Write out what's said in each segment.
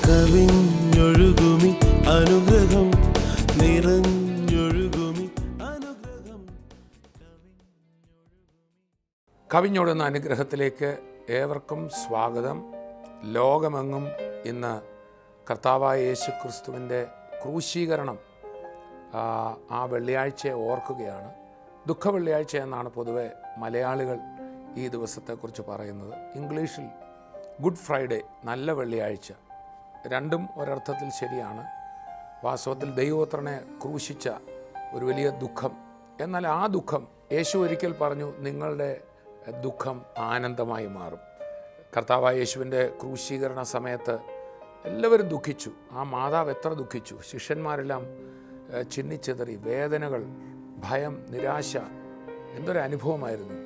കവിഞ്ഞൊഴുകുമി അനുഗ്രഹം നിറഞ്ഞൊഴുകുമി അനുഗ്രഹം. കവിഞ്ഞൊഴുകുന്ന അനുഗ്രഹത്തിലേക്ക് ഏവർക്കും സ്വാഗതം. ലോകമെങ്ങും ഇന്ന് കർത്താവായ യേശു ക്രിസ്തുവിൻ്റെ ക്രൂശീകരണം ആ വെള്ളിയാഴ്ചയെ ഓർക്കുകയാണ്. ദുഃഖ വെള്ളിയാഴ്ച എന്നാണ് പൊതുവെ മലയാളികൾ ഈ ദിവസത്തെക്കുറിച്ച് പറയുന്നത്. ഇംഗ്ലീഷിൽ ഗുഡ് ഫ്രൈഡേ, നല്ല വെള്ളിയാഴ്ച, രണ്ടും ഒരർത്ഥത്തിൽ ശരിയാണ്. വാസ്തവത്തിൽ ദൈവപുത്രനെ ക്രൂശിച്ച ഒരു വലിയ ദുഃഖം. എന്നാൽ ആ ദുഃഖം യേശു ഒരിക്കൽ പറഞ്ഞു, നിങ്ങളുടെ ദുഃഖം ആനന്ദമായി മാറും. കർത്താവായ യേശുവിൻ്റെ ക്രൂശീകരണ സമയത്ത് എല്ലാവരും ദുഃഖിച്ചു. ആ മാതാവ് എത്ര ദുഃഖിച്ചു. ശിഷ്യന്മാരെല്ലാം ചിന്നിച്ചെതറി. വേദനകൾ, ഭയം, നിരാശ, എന്തൊരു അനുഭവമായിരുന്നു.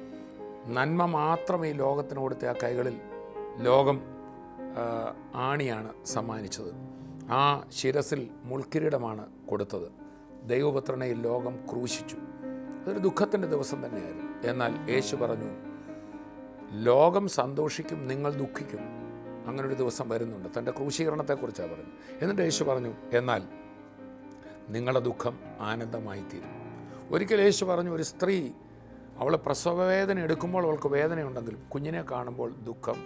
നന്മ മാത്രം ഈ ലോകത്തിന് കൊടുത്ത ആ കൈകളിൽ ലോകം ആണിയാണ് സമ്മാനിച്ചത്. ആ ശിരസിൽ മുൾക്കിരീടമാണ് കൊടുത്തത്. ദൈവപുത്രനെ ഈ ലോകം ക്രൂശിച്ചു. അതൊരു ദുഃഖത്തിൻ്റെ ദിവസം തന്നെയായിരുന്നു. എന്നാൽ യേശു പറഞ്ഞു, ലോകം സന്തോഷിക്കും, നിങ്ങൾ ദുഃഖിക്കും. അങ്ങനൊരു ദിവസം വരുന്നുണ്ട്. തൻ്റെ ക്രൂശീകരണത്തെക്കുറിച്ചാണ് പറഞ്ഞു. എന്നിട്ട് യേശു പറഞ്ഞു, എന്നാൽ നിങ്ങളുടെ ദുഃഖം ആനന്ദമായി തീരും. ഒരിക്കൽ യേശു പറഞ്ഞു, ഒരു സ്ത്രീ അവൾ പ്രസവവേദന എടുക്കുമ്പോൾ അവൾക്ക് വേദനയുണ്ടെങ്കിലും കുഞ്ഞിനെ കാണുമ്പോൾ ദുഃഖം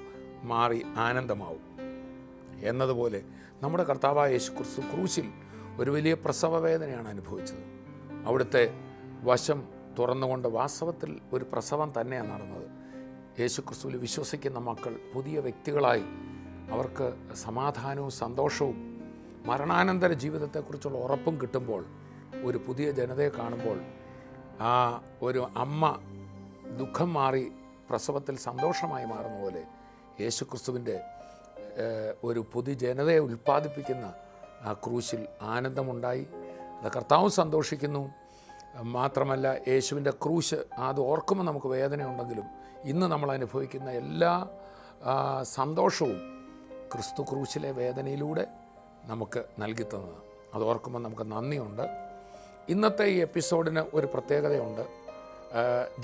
മാറി ആനന്ദമാവും എന്നതുപോലെ നമ്മുടെ കർത്താവായ യേശു ക്രിസ്തു ക്രൂശിൽ ഒരു വലിയ പ്രസവ വേദനയാണ് അനുഭവിച്ചത്. അവിടുത്തെ വശം തുറന്നുകൊണ്ട് വാസ്തവത്തിൽ ഒരു പ്രസവം തന്നെയാണ് നടന്നത്. യേശു ക്രിസ്തുവിൽ വിശ്വസിക്കുന്ന മക്കൾ പുതിയ വ്യക്തികളായി, അവർക്ക് സമാധാനവും സന്തോഷവും മരണാനന്തര ജീവിതത്തെക്കുറിച്ചുള്ള ഉറപ്പും കിട്ടുമ്പോൾ, ഒരു പുതിയ ജനതയെ കാണുമ്പോൾ, ആ ഒരു അമ്മ ദുഃഖം മാറി പ്രസവത്തിൽ സന്തോഷമായി മാറുന്ന പോലെ യേശു ക്രിസ്തുവിൻ്റെ ഒരു പുതിയ ജനതയെ ഉൽപ്പാദിപ്പിക്കുന്ന ആ ക്രൂശിൽ ആനന്ദമുണ്ടായി. അത് കർത്താവ് സന്തോഷിക്കുന്നു. മാത്രമല്ല, യേശുവിൻ്റെ ക്രൂശ് അത് ഓർക്കുമ്പോൾ നമുക്ക് വേദനയുണ്ടെങ്കിലും ഇന്ന് നമ്മൾ അനുഭവിക്കുന്ന എല്ലാ സന്തോഷവും ക്രിസ്തു ക്രൂശിലെ വേദനയിലൂടെ നമുക്ക് നൽകി തന്നതാണ്. അത് ഓർക്കുമ്പോൾ നമുക്ക് നന്ദിയുണ്ട്. ഇന്നത്തെ ഈ എപ്പിസോഡിന് ഒരു പ്രത്യേകതയുണ്ട്.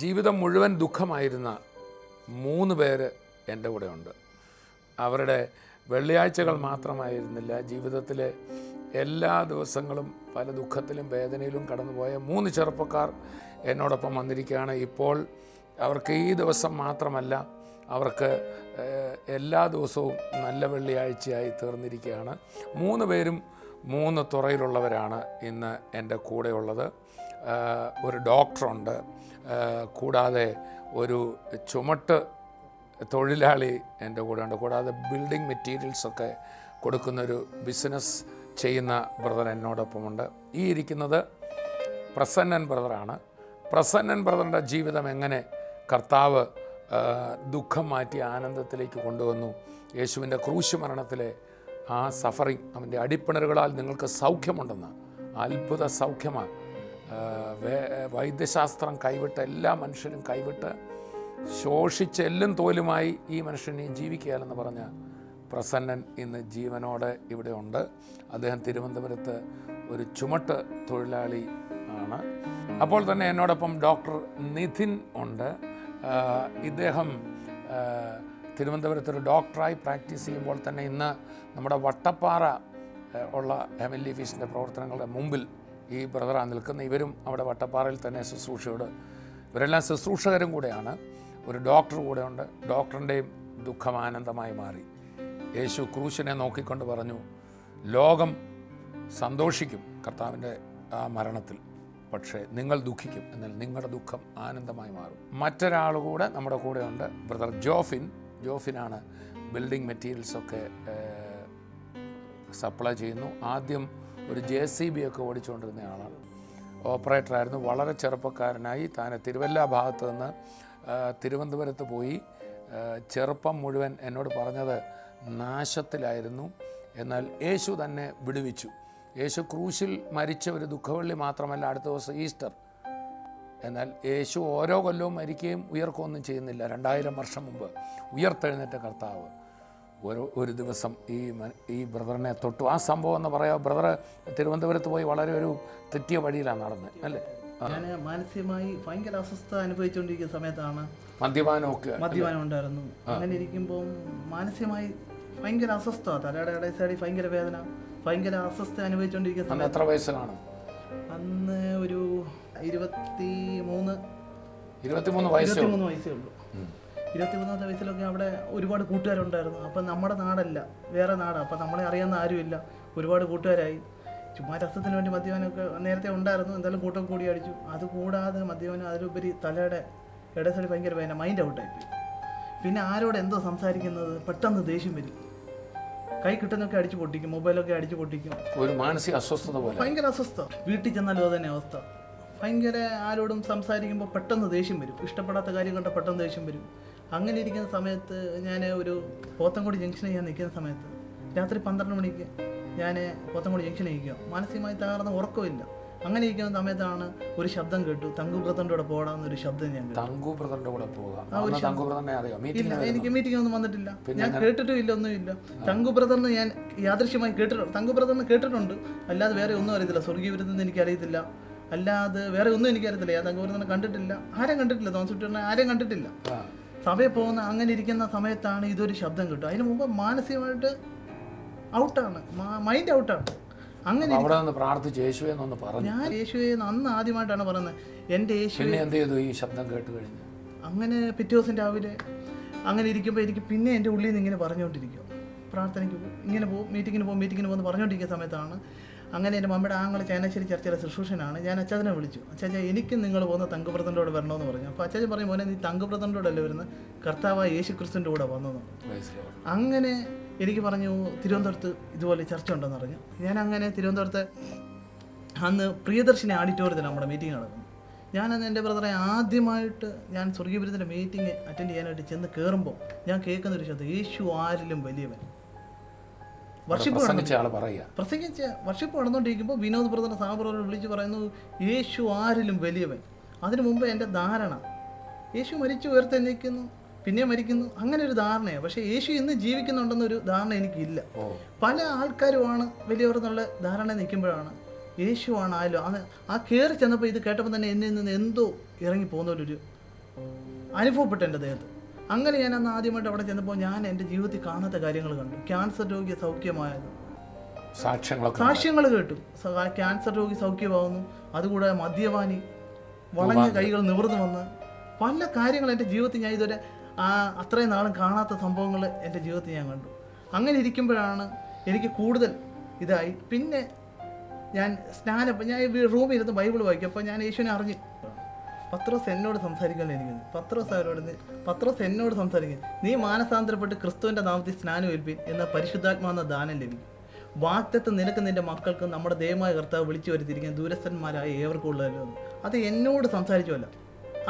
ജീവിതം മുഴുവൻ ദുഃഖമായിരുന്ന 3 പേര് എൻ്റെ കൂടെ ഉണ്ട്. അവരുടെ വെള്ളിയാഴ്ചകൾ മാത്രമായിരുന്നില്ല, ജീവിതത്തിലെ എല്ലാ ദിവസങ്ങളും പല ദുഃഖത്തിലും വേദനയിലും കടന്നുപോയ 3 ചെറുപ്പക്കാർ എന്നോടൊപ്പം വന്നിരിക്കുകയാണ്. ഇപ്പോൾ അവർക്ക് ഈ ദിവസം മാത്രമല്ല, അവർക്ക് എല്ലാ ദിവസവും നല്ല വെള്ളിയാഴ്ചയായി തീർന്നിരിക്കുകയാണ്. 3 പേരും 3 തുറയിലുള്ളവരാണ് ഇന്ന് എൻ്റെ കൂടെയുള്ളത്. ഒരു ഡോക്ടറുണ്ട്, കൂടാതെ ഒരു ചുമട്ട് തൊഴിലാളി എൻ്റെ കൂടെ ഉണ്ട്, കൂടാതെ ബിൽഡിംഗ് മെറ്റീരിയൽസൊക്കെ കൊടുക്കുന്നൊരു ബിസിനസ് ചെയ്യുന്ന ബ്രദർ എന്നോടൊപ്പമുണ്ട്. ഈ ഇരിക്കുന്നത് പ്രസന്നൻ ബ്രദറാണ്. പ്രസന്നൻ ബ്രദറിൻ്റെ ജീവിതം എങ്ങനെ കർത്താവ് ദുഃഖം മാറ്റി ആനന്ദത്തിലേക്ക് കൊണ്ടുവന്നു, യേശുവിൻ്റെ ക്രൂശ് മരണത്തിലെ ആ സഫറിങ്, അവൻ്റെ അടിപ്പിണറുകളാൽ നിങ്ങൾക്ക് സൗഖ്യമുണ്ടെന്ന്, അത്ഭുത സൗഖ്യമാണ്. വൈദ്യശാസ്ത്രം കൈവിട്ട എല്ലാ മനുഷ്യരും കൈവിട്ട് ശോഷിച്ച് എല്ലും തോലുമായി ഈ മനുഷ്യനെ ജീവിക്കുകയാലെന്ന് പറഞ്ഞ പ്രസന്നൻ ഇന്ന് ജീവനോടെ ഇവിടെ ഉണ്ട്. അദ്ദേഹം തിരുവനന്തപുരത്ത് ഒരു ചുമട്ട് തൊഴിലാളി ആണ്. അപ്പോൾ തന്നെ എന്നോടൊപ്പം ഡോക്ടർ നിതിൻ ഉണ്ട്. ഇദ്ദേഹം തിരുവനന്തപുരത്തൊരു ഡോക്ടറായി പ്രാക്ടീസ് ചെയ്യുമ്പോൾ തന്നെ ഇന്ന് നമ്മുടെ വട്ടപ്പാറ ഉള്ള ഹെവൻലി ഫീസിൻ്റെ പ്രവർത്തനങ്ങളുടെ മുമ്പിൽ ഈ ബ്രദറാണ് നിൽക്കുന്നത്. ഇവരും അവിടെ വട്ടപ്പാറയിൽ തന്നെ ശുശ്രൂഷയോട്, ഇവരെല്ലാം ശുശ്രൂഷകരും കൂടെയാണ്. ഒരു ഡോക്ടർ കൂടെ ഉണ്ട്. ഡോക്ടറിൻ്റെയും ദുഃഖം ആനന്ദമായി മാറി. യേശു ക്രൂശിനെ നോക്കിക്കൊണ്ട് പറഞ്ഞു, ലോകം സന്തോഷിക്കും കർത്താവിൻ്റെ ആ മരണത്തിൽ, പക്ഷേ നിങ്ങൾ ദുഃഖിക്കും, എന്നാൽ നിങ്ങളുടെ ദുഃഖം ആനന്ദമായി മാറും. മറ്റൊരാൾ കൂടെ നമ്മുടെ കൂടെ ഉണ്ട്, ബ്രദർ ജോഫിനാണ് ബിൽഡിംഗ് മെറ്റീരിയൽസൊക്കെ സപ്ലൈ ചെയ്യുന്നു. ആദ്യം ഒരു JCB ഒക്കെ ഓടിച്ചുകൊണ്ടിരുന്ന ആളാണ്, ഓപ്പറേറ്ററായിരുന്നു. വളരെ ചെറുപ്പക്കാരനായി താൻ തിരുവല്ല ഭാഗത്ത് നിന്ന് തിരുവനന്തപുരത്ത് പോയി. ചെറുപ്പം മുഴുവൻ എന്നോട് പറഞ്ഞത് നാശത്തിലായിരുന്നു. എന്നാൽ യേശു തന്നെ വിടുവിച്ചു. യേശു ക്രൂശിൽ മരിച്ച ഒരു ദുഃഖവെള്ളി മാത്രമല്ല, അടുത്ത ദിവസം ഈസ്റ്റർ എന്നാൽ യേശു ഓരോ കൊല്ലവും മരിക്കുകയും ഉയർക്കുകയൊന്നും ചെയ്യുന്നില്ല. 2000 വർഷം മുമ്പ് ഉയർത്തെഴുന്നേറ്റ കർത്താവ് ഒരു ദിവസം ഈ ബ്രദറിനെ തൊട്ടു. ആ സംഭവം എന്ന് പറയാം, ബ്രദർ തിരുവനന്തപുരത്ത് പോയി വളരെ ഒരു തെറ്റിയ വഴിയിലാണ് നടന്നത് അല്ലേ? ഞാൻ മാനസികമായി ഭയങ്കര അസ്വസ്ഥത അനുഭവിച്ചുകൊണ്ടിരിക്കുന്ന സമയത്താണ് മദ്യപാനം ഉണ്ടായിരുന്നു. അങ്ങനെ ഇരിക്കുമ്പോൾ മാനസികമായി ഭയങ്കര അസ്വസ്ഥത, തലയുടെ ഇടയിൽ സൈഡിൽ ഭയങ്കര വേദന, ഭയങ്കര അസ്വസ്ഥത അനുഭവിച്ചുകൊണ്ടിരിക്കുന്ന സമയത്ത്. എത്ര വയസ്സിലാണ്? അന്ന് ഒരു 23 വയസ്സേ ഉള്ളൂ. 23 വയസ്സിലൊക്കെ അവിടെ ഒരുപാട് കൂട്ടുകാരുണ്ടായിരുന്നു. അപ്പം നമ്മുടെ നാടല്ല, വേറെ നാടാണ്. അപ്പം നമ്മളെ അറിയാവുന്ന ആരുമില്ല. ഒരുപാട് കൂട്ടുകാരായി. ചുമ്മാ രസത്തിന് വേണ്ടി മദ്യപാനമൊക്കെ നേരത്തെ ഉണ്ടായിരുന്നു. എന്തായാലും കൂട്ടം കൂടി അടിച്ചു. അതുകൂടാതെ മദ്യപാനം, അതിലുപരി തലയുടെ ഇടസടി ഭയങ്കര വേദന, മൈൻഡ് ഔട്ടായിപ്പോയി. പിന്നെ ആരോട് എന്തോ സംസാരിക്കുന്നത് പെട്ടെന്ന് ദേഷ്യം വരും. കൈ കിട്ടുന്നൊക്കെ അടിച്ചു പൊട്ടിക്കും, മൊബൈലൊക്കെ അടിച്ചു പൊട്ടിക്കും. ഒരു മാനസിക അസ്വസ്ഥത പോലെ, ഭയങ്കര അസ്വസ്ഥ. വീട്ടിൽ ചെന്നാലും അതുതന്നെ അവസ്ഥ. ഭയങ്കര ആരോടും സംസാരിക്കുമ്പോൾ പെട്ടെന്ന് ദേഷ്യം വരും. ഇഷ്ടപ്പെടാത്ത കാര്യം കണ്ട പെട്ടെന്ന് ദേഷ്യം വരും. അങ്ങനെ ഇരിക്കുന്ന സമയത്ത് ഞാൻ ഒരു പോത്തൻകോട് ജംഗ്ഷനിൽ ഞാൻ നിൽക്കുന്ന സമയത്ത് രാത്രി 12 മണിക്ക് ഞാൻ പോത്തൻകോട് ജംഗ്ഷനിൽ നിൽക്കുക. മാനസികമായി തകർന്ന ഉറക്കമില്ല. അങ്ങനെ ഇരിക്കുന്ന സമയത്താണ് ഒരു ശബ്ദം കേട്ടു, തങ്കു ബ്രദറിൻ്റെ കൂടെ പോകാമെന്നൊരു ശബ്ദം ഞാൻ കേട്ടു. തങ്കു ബ്രദറിൻ്റെ കൂടെ പോകാം? ഇല്ല, എനിക്ക് മീറ്റിംഗ് ഒന്നും വന്നിട്ടില്ല, ഞാൻ കേട്ടിട്ടും ഇല്ല, ഒന്നുമില്ല. തങ്കു ബ്രദറിന് ഞാൻ യാദൃശ്യമായി കേട്ടിട്ടുണ്ട്. തങ്കു ബ്രദറിന് കേട്ടിട്ടുണ്ട്, അല്ലാതെ വേറെ ഒന്നും അറിയത്തില്ല. സ്വർഗീയ വിരുദ്ധം എനിക്കറിയത്തില്ല, അല്ലാതെ വേറെ ഒന്നും എനിക്കറിയത്തില്ല. ഞാൻ തങ്കു ബ്രദറിനെ കണ്ടിട്ടില്ല, ആരും കണ്ടിട്ടില്ല. തോമസ് ആരും കണ്ടിട്ടില്ല. സഭയിൽ പോകുന്ന അങ്ങനെ ഇരിക്കുന്ന സമയത്താണ് ഇതൊരു ശബ്ദം കിട്ടും. അതിന് മുമ്പ് മാനസികമായിട്ട് ഔട്ടാണ്, മൈൻഡ് ഔട്ടാണ്. അങ്ങനെ ഞാൻ യേശുവെ അന്ന് ആദ്യമായിട്ടാണ് പറയുന്നത്. എൻ്റെ യേശുവെ ഈ ശബ്ദം കേട്ട് കഴിഞ്ഞു. അങ്ങനെ പിറ്റേ ദിവസം രാവിലെ അങ്ങനെ ഇരിക്കുമ്പോൾ എനിക്ക് പിന്നെ എൻ്റെ ഉള്ളിൽ നിന്ന് ഇങ്ങനെ പറഞ്ഞുകൊണ്ടിരിക്കും. പ്രാർത്ഥനയ്ക്ക് പോകും, ഇങ്ങനെ പോകും, മീറ്റിങ്ങിന് പോകുമെന്ന് പറഞ്ഞുകൊണ്ടിരിക്കുന്ന സമയത്താണ് അങ്ങനെ എൻ്റെ മമ്മിയുടെ ആങ്ങളെ ചങ്ങനാശ്ശേരി ചർച്ചയിലെ ശുശ്രൂഷനാണ്. ഞാൻ അച്ചാച്ചനെ വിളിച്ചു. അച്ചാച്ച, എനിക്കും നിങ്ങൾ പോകുന്ന തങ്കബ്രതൻ്റെ കൂടെ വരണമെന്ന് പറഞ്ഞു. അപ്പോൾ അച്ചാച്ചൻ പറയും, മോനെ നീ തങ്കബ്രതൻ്റെ കൂടെ അല്ലേ വരുന്നത്, കർത്താവായ യേശു ക്രിസ്തുവിൻ്റെ കൂടെ വന്നതെന്ന്. അങ്ങനെ എനിക്ക് പറഞ്ഞു തിരുവനന്തപുരത്ത് ഇതുപോലെ ചർച്ച ഉണ്ടെന്ന് പറഞ്ഞു. ഞാൻ അങ്ങനെ തിരുവനന്തപുരത്ത് അന്ന് പ്രിയദർശിനി ഓഡിറ്റോറിയത്തിൽ നമ്മുടെ മീറ്റിംഗ് നടക്കുന്നു. ഞാനന്ന് എൻ്റെ ബ്രദറെ ആദ്യമായിട്ട് ഞാൻ സ്വർഗീയപുരത്തിൻ്റെ മീറ്റിംഗ് അറ്റൻഡ് ചെയ്യാനായിട്ട് ചെന്ന് കയറുമ്പോൾ ഞാൻ കേൾക്കുന്നൊരു ശബ്ദം, യേശു ആരിലും വലിയവൻ. വർഷിപ്പ് നടന്നുകൊണ്ടിരിക്കുമ്പോൾ വിനോദ് ബ്രദറിനെ സാബ്രദറെ വിളിച്ച് പറയുന്നു, യേശു ആരിലും വലിയവൻ. അതിനു മുമ്പ് എൻ്റെ ധാരണ യേശു മരിച്ചു ഉയർത്തെഴുന്നേൽക്കുന്നു, പിന്നെ മരിക്കുന്നു, അങ്ങനെ ഒരു ധാരണയാണ്. പക്ഷേ യേശു ഇന്ന് ജീവിക്കുന്നുണ്ടെന്നൊരു ധാരണ എനിക്കില്ല. പല ആൾക്കാരുമാണ് വലിയവരെന്നുള്ള ധാരണ നിൽക്കുമ്പോഴാണ് യേശുവാണ് ആയാലും അത് ആ കയറി ചെന്നപ്പോൾ ഇത് കേട്ടപ്പോൾ തന്നെ എന്നിൽ നിന്ന് എന്തോ ഇറങ്ങിപ്പോകുന്നൊരു അനുഭവപ്പെട്ടു എൻ്റെ ദേഹത്ത്. അങ്ങനെ ഞാൻ അന്ന് ആദ്യമായിട്ട് അവിടെ ചെന്നപ്പോൾ ഞാൻ എൻ്റെ ജീവിതത്തിൽ കാണാത്ത കാര്യങ്ങൾ കണ്ടു. ക്യാൻസർ രോഗി സൗഖ്യമായത് സാക്ഷ്യങ്ങൾ കേട്ടു. ക്യാൻസർ രോഗി സൗഖ്യമാവുന്നു. അതുകൂടാതെ മദ്യപാനി വളഞ്ഞ കൈകൾ നിവർന്നു വന്ന് പല കാര്യങ്ങൾ എൻ്റെ ജീവിതത്തിൽ ഞാൻ ഇതുവരെ അത്രയും നാളും കാണാത്ത സംഭവങ്ങൾ എൻ്റെ ജീവിതത്തിൽ ഞാൻ കണ്ടു. അങ്ങനെ ഇരിക്കുമ്പോഴാണ് എനിക്ക് കൂടുതൽ ഇതായി. പിന്നെ ഞാൻ ഞാൻ റൂമിൽ ഇരുന്ന് ബൈബിൾ വായിക്കും. അപ്പോൾ ഞാൻ യേശുവിനെ അറിഞ്ഞു. പത്രോസ് എന്നോട് സംസാരിക്കാൻ എനിക്ക് പത്രോസ് എന്നോട് സംസാരിക്കും, നീ മാനസാന്തരപ്പെട്ട് ക്രിസ്തുവിൻ്റെ നാമത്തിൽ സ്നാനം ഏൽപ്പിൻ എന്ന പരിശുദ്ധാത്മാവെന്ന ദാനം ലഭിക്കും. വാഗ്ദത്തം നിനക്ക് നിൻ്റെ മക്കൾക്ക് നമ്മുടെ ദൈവമായ കർത്താവ് വിളിച്ചു വരുത്തിയിരിക്കുന്ന ദൂരസ്ഥന്മാരായ ഏവർക്കും ഉള്ളതല്ലോ. അത് എന്നോട് സംസാരിച്ചുവല്ല.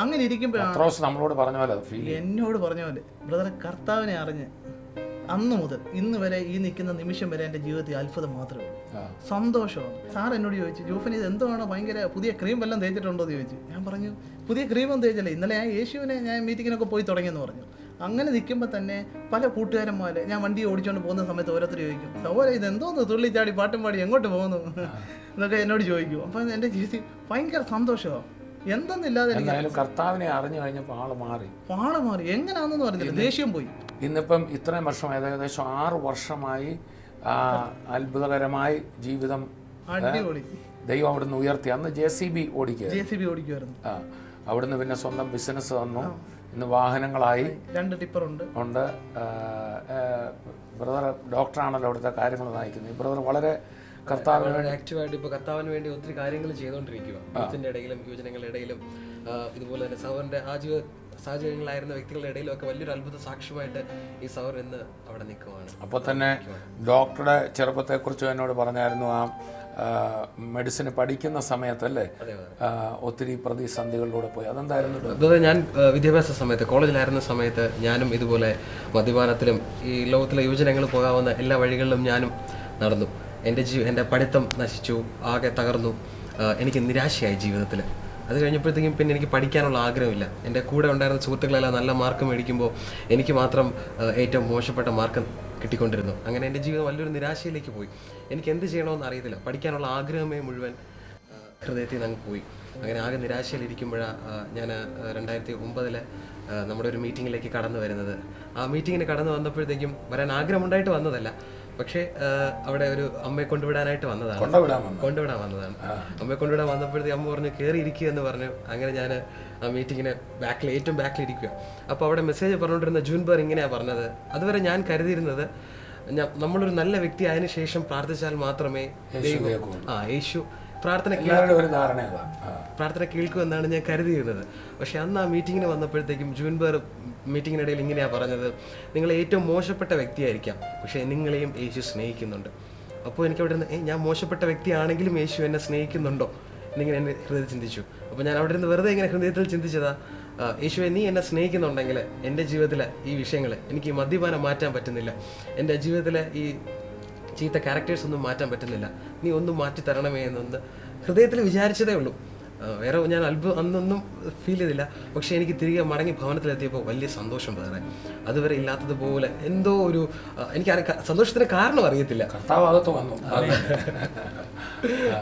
അങ്ങനെ ഇരിക്കുമ്പോഴാണ് എന്നോട് പറഞ്ഞ പോലെ ബ്രദറെ കർത്താവിനെ അറിഞ്ഞ് അന്ന് മുതൽ ഇന്ന് വരെ ഈ നിൽക്കുന്ന നിമിഷം വരെ എൻ്റെ ജീവിതത്തിൽ അത്ഭുതം മാത്രമേ ഉള്ളൂ, സന്തോഷമാണ്. സാർ എന്നോട് ചോദിച്ചു, ജോഫിന് ഇത് എന്തുവാണോ ഭയങ്കര പുതിയ ക്രീം വല്ലതും തേച്ചിട്ടുണ്ടോ എന്ന് ചോദിച്ചു. ഞാൻ പറഞ്ഞു, പുതിയ ക്രീമൊന്നും തേച്ചല്ലേ, ഇന്നലെ ഞാൻ യേശുവിനെ ഞാൻ മീറ്റിങ്ങിനൊക്കെ പോയി തുടങ്ങിയെന്ന് പറഞ്ഞു. അങ്ങനെ നിൽക്കുമ്പോൾ തന്നെ പല കൂട്ടുകാരന്മാർ ഞാൻ വണ്ടി ഓടിച്ചുകൊണ്ട് പോകുന്ന സമയത്ത് ഓരോരുത്തർ ചോദിക്കും, സഹോദര ഇത് എന്തോന്ന് തുള്ളിച്ചാടി പാട്ടും പാടി എങ്ങോട്ട് പോകുന്നു എന്നൊക്കെ എന്നോട് ചോദിക്കും. അപ്പം എൻ്റെ ജീവിതത്തിൽ ഭയങ്കര സന്തോഷമാണ്. എന്തെന്നില്ലാതെ കർത്താവിനെ അറിഞ്ഞു കഴിഞ്ഞപ്പോൾ ആള് മാറി. എങ്ങനെയാണെന്ന് പറഞ്ഞില്ല, ദേഷ്യം പോയി. ഇന്നിപ്പം ഇത്രയും വർഷം, ഏകദേശം 6 വർഷമായി അത്ഭുതകരമായി ജീവിതം ദൈവം അവിടുന്ന് ഉയർത്തി. അന്ന് JCB ഓടിക്കുമായിരുന്നു. അവിടുന്ന് പിന്നെ സ്വന്തം ബിസിനസ് വന്നു. ഇന്ന് വാഹനങ്ങളായി, 2 ടിപ്പറുണ്ട്. ബ്രദർ ഡോക്ടറാണല്ലോ അവിടുത്തെ കാര്യങ്ങൾ നയിക്കുന്നത്. ബ്രദർ വളരെ കർത്താവിന് വേണ്ടി ആക്റ്റീവായിട്ട് ഇപ്പോൾ കർത്താവിന് വേണ്ടി ഒത്തിരി കാര്യങ്ങൾ ചെയ്തുകൊണ്ടിരിക്കുക. യൂത്തിൻ്റെ ഇടയിലും യുവജനങ്ങളുടെ ഇടയിലും ഇതുപോലെ തന്നെ സൗറിൻ്റെ ആജീവ സാഹചര്യങ്ങളായിരുന്ന വ്യക്തികളുടെ ഇടയിലും ഒക്കെ വലിയൊരു അത്ഭുത സാക്ഷ്യമായിട്ട് ഈ സൗർ ഇന്ന് അവിടെ നിൽക്കുവാണ്. അപ്പോൾ തന്നെ ഡോക്ടറുടെ ചെറുപ്പത്തെക്കുറിച്ച് എന്നോട് പറഞ്ഞായിരുന്നു. ആ മെഡിസിന് പഠിക്കുന്ന സമയത്തല്ലേ ഒത്തിരി പ്രതിസന്ധികളിലൂടെ പോയി. അതെന്തായിരുന്നു? അതുപോലെ ഞാൻ വിദ്യാഭ്യാസ സമയത്ത് കോളേജിലായിരുന്ന സമയത്ത് ഞാനും ഇതുപോലെ മദ്യപാനത്തിലും ഈ ലോകത്തിലെ യുവജനങ്ങൾ പോകാവുന്ന എല്ലാ വഴികളിലും ഞാനും നടന്നു. എൻ്റെ പഠിത്തം നശിച്ചു, ആകെ തകർന്നു. എനിക്ക് നിരാശയായി ജീവിതത്തിൽ. അത് കഴിഞ്ഞപ്പോഴത്തേക്കും പിന്നെ എനിക്ക് പഠിക്കാനുള്ള ആഗ്രഹമില്ല. എൻ്റെ കൂടെ ഉണ്ടായിരുന്ന സുഹൃത്തുക്കളെല്ലാം നല്ല മാർക്ക് മേടിക്കുമ്പോൾ എനിക്ക് മാത്രം ഏറ്റവും മോശപ്പെട്ട മാർക്ക് കിട്ടിക്കൊണ്ടിരുന്നു. അങ്ങനെ എൻ്റെ ജീവിതം വലിയൊരു നിരാശയിലേക്ക് പോയി. എനിക്ക് എന്ത് ചെയ്യണമെന്ന് അറിയത്തില്ല. പഠിക്കാനുള്ള ആഗ്രഹമേ മുഴുവൻ ഹൃദയത്തിൽ നിന്ന് അങ്ങ് പോയി. അങ്ങനെ ആകെ നിരാശയിലിരിക്കുമ്പോഴാണ് ഞാൻ 2009 നമ്മുടെ ഒരു മീറ്റിങ്ങിലേക്ക് കടന്നു വരുന്നത്. ആ മീറ്റിങ്ങിന് കടന്നു വന്നപ്പോഴത്തേക്കും വരാൻ ആഗ്രഹമുണ്ടായിട്ട് വന്നതല്ല, പക്ഷേ അവിടെ ഒരു അമ്മയെ കൊണ്ടുവിടാനായിട്ട് വന്നതാണ്. കൊണ്ടുവിടാൻ വന്നതാണ്. അമ്മയെ കൊണ്ടുവിടാൻ വന്നപ്പോഴത്തേക്ക് അമ്മ പറഞ്ഞു കയറി ഇരിക്കുക എന്ന് പറഞ്ഞു. അങ്ങനെ ഞാൻ ആ മീറ്റിങ്ങിന് ഏറ്റവും ബാക്കിൽ ഇരിക്കുക. അപ്പോൾ അവിടെ മെസ്സേജ് പറഞ്ഞുകൊണ്ടിരുന്ന ജൂൻബർ ഇങ്ങനെയാണ് പറഞ്ഞത്. അതുവരെ ഞാൻ കരുതിയിരുന്നത് നമ്മളൊരു നല്ല വ്യക്തി ആയതിനു ശേഷം പ്രാർത്ഥിച്ചാൽ മാത്രമേ യേശു പ്രാർത്ഥന കേൾക്കുമെന്നാണ് ഞാൻ കരുതിയിരുന്നത്. പക്ഷെ അന്ന് ആ മീറ്റിങ്ങിന് വന്നപ്പോഴത്തേക്കും ജൂൻബർ മീറ്റിങ്ങിനിടയിൽ ഇങ്ങനെയാണ് പറഞ്ഞത്, നിങ്ങൾ ഏറ്റവും മോശപ്പെട്ട വ്യക്തിയായിരിക്കാം, പക്ഷേ നിങ്ങളെയും യേശു സ്നേഹിക്കുന്നുണ്ട്. അപ്പോൾ എനിക്ക് അവിടെ നിന്ന് ഞാൻ മോശപ്പെട്ട വ്യക്തിയാണെങ്കിലും യേശു എന്നെ സ്നേഹിക്കുന്നുണ്ടോ എന്നിങ്ങനെ എൻ്റെ ഹൃദയത്തിൽ ചിന്തിച്ചു. അപ്പോൾ ഞാൻ അവിടെ നിന്ന് വെറുതെ ഇങ്ങനെ ഹൃദയത്തിൽ ചിന്തിച്ചതാ, യേശുവെ നീ എന്നെ സ്നേഹിക്കുന്നുണ്ടെങ്കിൽ എൻ്റെ ജീവിതത്തിലെ ഈ വിഷയങ്ങൾ, എനിക്ക് ഈ മദ്യപാനം മാറ്റാൻ പറ്റുന്നില്ല, എൻ്റെ ജീവിതത്തിലെ ഈ ചീത്ത ക്യാരക്ടേഴ്സ് ഒന്നും മാറ്റാൻ പറ്റുന്നില്ല, നീ ഒന്നും മാറ്റി തരണമേ എന്നൊന്ന് ഹൃദയത്തിൽ വിചാരിച്ചതേ ഉള്ളൂ. വേറെ ഞാൻ അന്നൊന്നും ഫീൽ ചെയ്തില്ല. പക്ഷേ എനിക്ക് തിരികെ മടങ്ങി ഭവനത്തിലെത്തിയപ്പോൾ വലിയ സന്തോഷം വേറെ, അതുവരെ ഇല്ലാത്തതുപോലെ എന്തോ ഒരു എനിക്ക് സന്തോഷത്തിന് കാരണം അറിയത്തില്ല.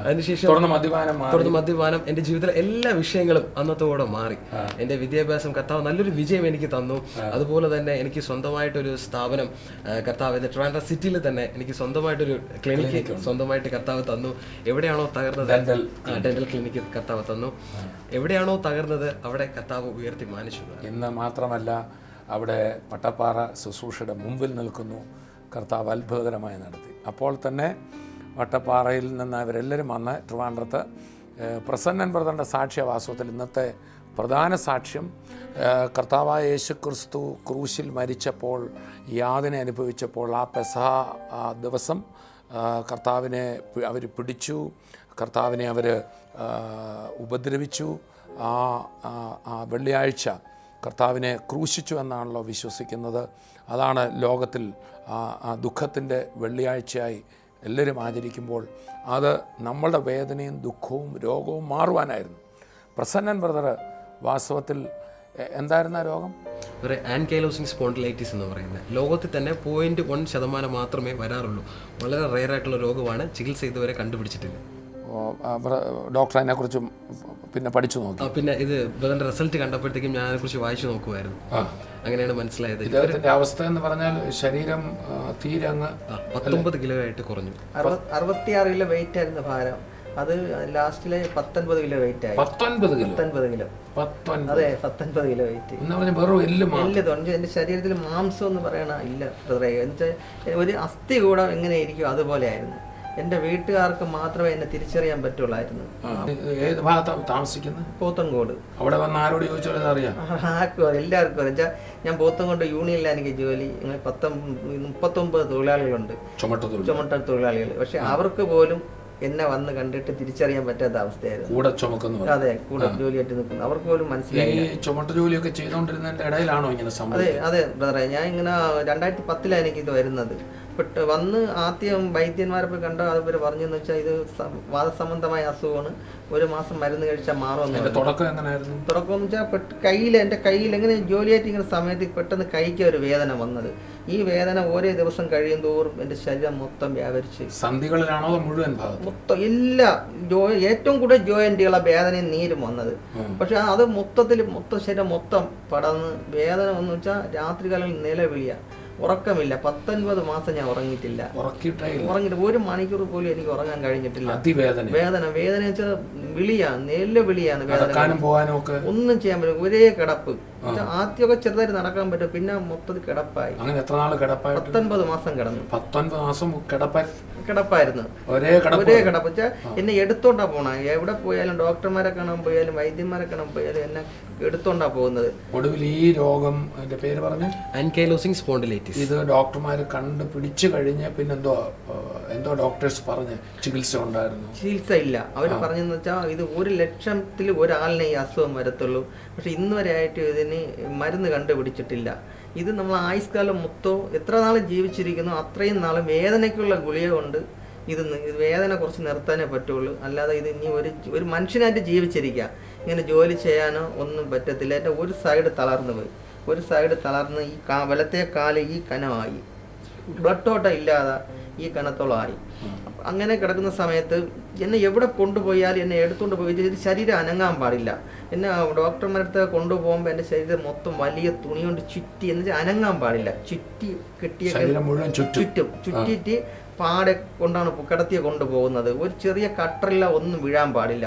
അതിനുശേഷം തുടർന്ന് മദ്യപാനം എൻ്റെ ജീവിതത്തിലെ എല്ലാ വിഷയങ്ങളും അന്നത്തോടെ മാറി. എൻ്റെ വിദ്യാഭ്യാസം കർത്താവ് നല്ലൊരു വിജയം എനിക്ക് തന്നു. അതുപോലെ തന്നെ എനിക്ക് സ്വന്തമായിട്ടൊരു സ്ഥാപനം കർത്താവ് ട്രിവാൻഡ്രം സിറ്റിയിൽ തന്നെ എനിക്ക് സ്വന്തമായിട്ടൊരു ക്ലിനിക്ക് സ്വന്തമായിട്ട് കർത്താവ് തന്നു. എവിടെയാണോ തകർന്നത് ഡെന്റൽ ക്ലിനിക്ക് കർത്താവ് തന്നു. എവിടെയാണോ തകർന്നത് അവിടെ കർത്താവ് ഉയർത്തി മാനിച്ചു. ഇന്ന് മാത്രമല്ല, അവിടെ വട്ടപ്പാറ ശുശ്രൂഷയുടെ മുമ്പിൽ നിൽക്കുന്നു. കർത്താവ് അത്ഭുതകരമായി നടത്തി. അപ്പോൾ തന്നെ വട്ടപ്പാറയിൽ നിന്ന് അവരെല്ലാവരും വന്ന് ട്രിവാൻഡ്രത്ത് പ്രസന്നൻ ബ്രദറിൻ്റെ സാക്ഷ്യവാസത്തിൽ ഇന്നത്തെ പ്രധാന സാക്ഷ്യം, കർത്താവായ യേശു ക്രിസ്തു ക്രൂശിൽ മരിച്ചപ്പോൾ യാതന അനുഭവിച്ചപ്പോൾ ആ പെസഹ ദിവസം കർത്താവിനെ അവർ പിടിച്ചു, കർത്താവിനെ അവർ ഉപദ്രവിച്ചു. ആ വെള്ളിയാഴ്ച കർത്താവിനെ ക്രൂശിച്ചു എന്നാണല്ലോ വിശ്വസിക്കുന്നത്. അതാണ് ലോകത്തിൽ ആ ദുഃഖത്തിൻ്റെ വെള്ളിയാഴ്ചയായി എല്ലാവരും ആചരിക്കുമ്പോൾ അത് നമ്മളുടെ വേദനയും ദുഃഖവും രോഗവും മാറുവാനായിരുന്നു. പ്രസന്നൻ ബ്രദർ വാസ്തവത്തിൽ എന്തായിരുന്നു ആ രോഗം? ഒരു ആൻകൈലോസിംഗ് സ്പോണ്ടിലൈറ്റിസ് എന്ന് പറയുന്നത് ലോകത്തിൽ തന്നെ 0.1% മാത്രമേ വരാറുള്ളൂ. വളരെ റെയർ ആയിട്ടുള്ള രോഗമാണ്. ചികിത്സ ഇതുവരെ കണ്ടുപിടിച്ചിട്ടില്ല. ഡോക്ടർ അതിനെക്കുറിച്ച് പിന്നെ പഠിച്ചു നോക്കി. പിന്നെ ഇത് ബ്രദറിന്റെ റിസൾട്ട് കണ്ടപ്പോഴത്തേക്കും ഞാൻ അതിനെക്കുറിച്ച് വായിച്ചു നോക്കുമായിരുന്നു. അങ്ങനെയാണ് മനസ്സിലായത്. ഇദ്ദേഹത്തിന്റെ അവസ്ഥ എന്ന് പറഞ്ഞാൽ ശരീരം തീരെ അങ്ങ് 19 കിലോ ആയിട്ട് കുറഞ്ഞു. 66 കിലോ വെയിറ്റ് ആയിരുന്നു ഭാരം. അത് ലാസ്റ്റില് 19 കിലോ വെയിറ്റ് ആയി. 19 കിലോ. അതെ, 19 കിലോ വെയിറ്റ്. എന്റെ ശരീരത്തിൽ മാംസം എന്ന് പറയണ ഇല്ല ബ്രദറെ. എന്നുവെച്ചാൽ ഒരു അസ്ഥി കൂടം എങ്ങനെ ഇരിക്കും അതുപോലെ ആയിരുന്നു. എൻ്റെ വീട്ടുകാർക്ക് മാത്രമേ എന്നെ തിരിച്ചറിയാൻ പറ്റുള്ളായിരുന്നു. ഏത് ഭാഗത്താണ് താമസിക്കുന്നത്? പോത്തൻകോട്. അവിടെ വന്ന് ആരോട് ചോദിച്ചാലും അറിയാം? എല്ലാവർക്കും അറിയാം. ഞാൻ പോത്തൻകോട് യൂണിയനിലാണ് എനിക്ക് ജോലി. 39 തൊഴിലാളികളുണ്ട്, ചുമട്ട തൊഴിലാളികൾ. പക്ഷെ അവർക്ക് പോലും എന്നെ വന്ന് കണ്ടിട്ട് തിരിച്ചറിയാൻ പറ്റാത്ത അവസ്ഥയായിരുന്നു. കൂടെ ചുമക്കുന്നു. അതെ, കൂടെ ജോലിയായിട്ട് നിൽക്കുന്നു. അവർക്ക് പോലും മനസ്സിലായി. ചുമട്ട് ജോലിയൊക്കെ ചെയ്തുകൊണ്ടിരുന്നതിന്റെ ഇടയിലാണോ ഇങ്ങനെ സംഭവിച്ചത്? അതെ ബ്രദറെ, ഞാൻ ഇങ്ങനെ 2010 എനിക്ക് ഇത് വരുന്നത്. വന്ന് ആദ്യം വൈദ്യന്മാരെ പോയി കണ്ട അവർ പറഞ്ഞെന്ന് വെച്ചാൽ ഇത് വാദസംബന്ധമായ അസുഖമാണ്, 1 മാസം മരുന്ന് കഴിച്ചാൽ മാറുമെന്ന്. തുടക്കം എങ്ങനെയായിരുന്നു? തുടക്കം എന്ന് വെച്ചാൽ എൻ്റെ കയ്യിൽ എങ്ങനെ ജോലിയായിട്ട് ഇങ്ങനെ സമയത്ത് പെട്ടെന്ന് കൈക്ക് ഒരു വേദന വന്നത്. ഈ വേദന ഓരോ ദിവസം കഴിയും തോറും എൻ്റെ ശരീരം മൊത്തം വ്യാപരിച്ച്. സന്ധികളിലാണോ മുഴുവൻ മൊത്തം എല്ലാ ഏറ്റവും കൂടുതൽ ജോയിന്റുകളെ വേദനയും നീരും വന്നത്. പക്ഷെ അത് മൊത്തം ശരീരം മൊത്തം പടന്ന് വേദന എന്ന് വെച്ചാൽ രാത്രികാലങ്ങളിൽ നിലവിളിയാണ്, ഉറക്കമില്ല. 19 മാസം ഞാൻ ഉറങ്ങിയിട്ടില്ല. ഉറങ്ങിയിട്ട് 1 മണിക്കൂർ പോലും എനിക്ക് ഉറങ്ങാൻ കഴിഞ്ഞിട്ടില്ല. വേദന വെച്ചാൽ വിളിയാണ്, നെല്ല് വിളിയാണ്. വേദന ഒന്നും ചെയ്യാൻ പറ്റും. ഒരേ കിടപ്പ്. ആദ്യമൊക്കെ ചെറുതായിട്ട് നടക്കാൻ പറ്റും, പിന്നെ മൊത്തത്തിൽ കിടപ്പായി. 19 മാസം കിടന്നു. 19 മാസം കിടപ്പായിരുന്നു. ഒരേ കിടപ്പ് വെച്ചാൽ എന്നെ എടുത്തോണ്ടാ പോണ. എവിടെ പോയാലും ഡോക്ടർമാരെ കാണാൻ പോയാലും വൈദ്യന്മാരെ കാണാൻ പോയാലും എന്നെ എടുത്തോണ്ടാ പോകുന്നത്. ഒടുവിൽ ഈ രോഗം എന്റെ പേര് പറഞ്ഞു ആൻകൈലോസിംഗ് സ്പോണ്ടിലൈറ്റിസ്. ഇത് ഡോക്ടർമാർ കണ്ടുപിടിച്ചു കഴിഞ്ഞ പിന്നെ എന്തോ ഡോക്ടേഴ്സ് പറഞ്ഞ് ചികിത്സ ഉണ്ടായിരുന്നു? ചികിത്സ ഇല്ല. അവർ പറഞ്ഞെന്ന് വെച്ചാൽ ഇത് 1 ലക്ഷത്തിൽ ഒരാളിനെ ഈ അസുഖം വരത്തുള്ളൂ. പക്ഷെ ഇന്ന് വരെ ആയിട്ട് ഇതിന് മരുന്ന് കണ്ടുപിടിച്ചിട്ടില്ല. ഇത് നമ്മൾ ആയുഷ്കാലം മൊത്തം എത്ര നാൾ ജീവിച്ചിരിക്കുന്നു അത്രയും നാൾ വേദനയ്ക്കുള്ള ഗുളിക കൊണ്ട് ഇത് വേദന കുറച്ച് നിർത്താനേ പറ്റുള്ളൂ, അല്ലാതെ ഇത് ഇനി ഒരു മനുഷ്യനായിട്ട് ജീവിച്ചിരിക്കുക, ഇങ്ങനെ ജോലി ചെയ്യാനോ ഒന്നും പറ്റത്തില്ല. എൻ്റെ ഒരു സൈഡ് തളർന്നു പോയി, ഒരു സൈഡ് തളർന്ന് ഈ വലത്തെ കാല് ഈ കനമായി, ബ്ലഡ് ഓട്ടം ഇല്ലാതെ ഈ കനത്തോളമായി. അങ്ങനെ കിടക്കുന്ന സമയത്ത് എന്നെ എവിടെ കൊണ്ടുപോയാലും എന്നെ എടുത്തുകൊണ്ട് പോയി ശരീരം അനങ്ങാൻ പാടില്ല. എന്നെ ഡോക്ടർമാരടുത്ത് കൊണ്ടുപോകുമ്പോൾ എൻ്റെ ശരീരം മൊത്തം വലിയ തുണി കൊണ്ട് ചുറ്റി, എന്ന് വെച്ചാൽ അനങ്ങാൻ പാടില്ല, ചുറ്റി കെട്ടിയ ചുറ്റിയിട്ട് പാടെ കൊണ്ടാണ് കിടത്തിയെ കൊണ്ടുപോകുന്നത്. ഒരു ചെറിയ കട്ടറില്ല, ഒന്നും വീഴാൻ പാടില്ല.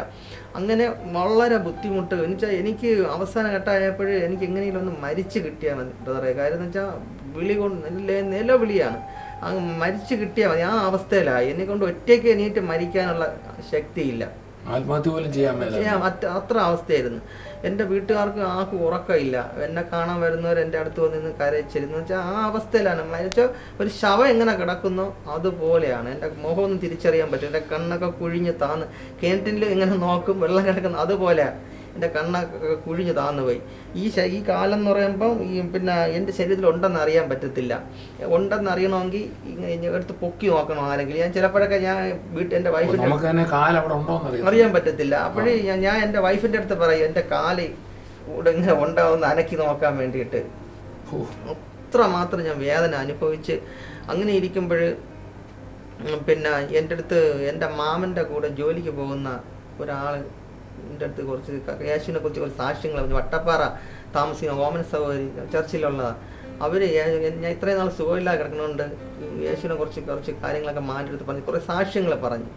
അങ്ങനെ വളരെ ബുദ്ധിമുട്ട്. എന്നുവെച്ചാൽ എനിക്ക് അവസാന ഘട്ടമായപ്പോൾ എനിക്ക് എങ്ങനെയെങ്കിലും ഒന്ന് മരിച്ച് കിട്ടിയാൽ മതി ബ്രദറെ. കാര്യം എന്ന് വെച്ചാൽ വിളി കൊണ്ട് നിലവിളിയാണ്, അങ്ങ് മരിച്ചു കിട്ടിയാൽ മതി. ആ അവസ്ഥയിലായി. എന്നെ കൊണ്ട് ഒറ്റയ്ക്ക് എണീറ്റ് മരിക്കാനുള്ള ശക്തിയില്ല, ആത്മഹത്യ പോലും ചെയ്യാൻ അത്ര അവസ്ഥയായിരുന്നു. എൻ്റെ വീട്ടുകാർക്ക് ആർക്കും ഉറക്കമില്ല. എന്നെ കാണാൻ വരുന്നവർ എൻ്റെ അടുത്ത് വന്ന് കരച്ചിരുന്നു വെച്ചാൽ ആ അവസ്ഥയിലാണ്. മരിച്ച ഒരു ശവം എങ്ങനെ കിടക്കുന്നോ അതുപോലെയാണ്. എൻ്റെ മുഖമൊന്നും തിരിച്ചറിയാൻ പറ്റും. എൻ്റെ കണ്ണൊക്കെ കുഴിഞ്ഞ് താന്ന്, കിണറ്റിൽ ഇങ്ങനെ നോക്കും വെള്ളം കിടക്കുന്ന അതുപോലെയാണ്. എൻ്റെ കണ്ണൊക്കെ കുഴിഞ്ഞ് താന്നു പോയി. ഈ കാലം എന്ന് പറയുമ്പം പിന്നെ എൻ്റെ ശരീരത്തിൽ ഉണ്ടെന്ന് അറിയാൻ പറ്റത്തില്ല. ഉണ്ടെന്ന് അറിയണമെങ്കിൽ ഇങ്ങനെ എടുത്ത് പൊക്കി നോക്കണം ആരെങ്കിലും. ഞാൻ ചിലപ്പോഴൊക്കെ ഞാൻ എൻ്റെ വൈഫിൻ്റെ അറിയാൻ പറ്റത്തില്ല. അപ്പോഴേ ഞാൻ എൻ്റെ വൈഫിൻ്റെ അടുത്ത് പറയും എൻ്റെ കാല് കൂടെ ഇങ്ങനെ ഉണ്ടാവുന്ന അനക്കി നോക്കാൻ വേണ്ടിയിട്ട്. അത്ര മാത്രം ഞാൻ വേദന അനുഭവിച്ച് അങ്ങനെ ഇരിക്കുമ്പോൾ പിന്നെ എൻ്റെ അടുത്ത് എൻ്റെ മാമൻ്റെ കൂടെ ജോലിക്ക് പോകുന്ന ഒരാൾ എൻ്റെ അടുത്ത് കുറച്ച് യേശുവിനെ കുറിച്ച് കുറച്ച് സാക്ഷ്യങ്ങൾ പറഞ്ഞു. വട്ടപ്പാറ താമസിക്കുന്ന ഓമന സഹോദരി ചർച്ചിലുള്ളതാണ്. അവർ ഞാൻ ഇത്രയും നാൾ സുഖമില്ലാതെ കിടക്കണോണ്ട് യേശുവിനെ കുറച്ച് കാര്യങ്ങളൊക്കെ മാറ്റിയെടുത്ത് പറഞ്ഞ് കുറേ സാക്ഷ്യങ്ങൾ പറഞ്ഞു.